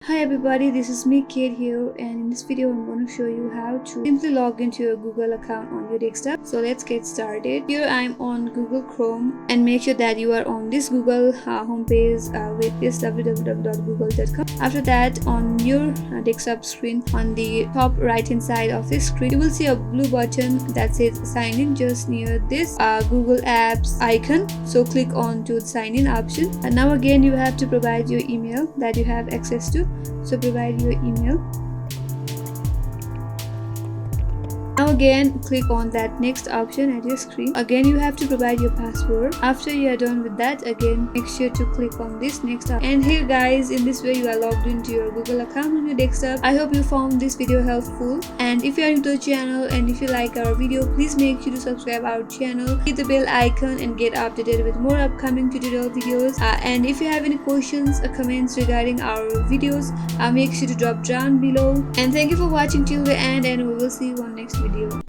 Hi everybody, this is me Kate here, and in this video I'm going to show you how to simply log into your Google account on your desktop. So let's get started. Here I'm on Google Chrome, and make sure that you are on this Google homepage with this www.google.com. After that, on your desktop screen, on the top right hand side of this screen, you will see a blue button that says sign in just near this Google Apps icon. So click on to the sign in option, and now again you have to provide your email that you have access to. So provide your email. Now again click on that next option at your screen. Again you have to provide your password. After you are done with that, again make sure to click on this next option. And here guys, in this way you are logged into your Google account on your desktop. I hope you found this video helpful, and if you are new to the channel and if you like our video, please make sure to subscribe our channel, hit the bell icon and get updated with more upcoming tutorial videos. And if you have any questions or comments regarding our videos, make sure to drop down below. And thank you for watching till the end, and we will see you on next video.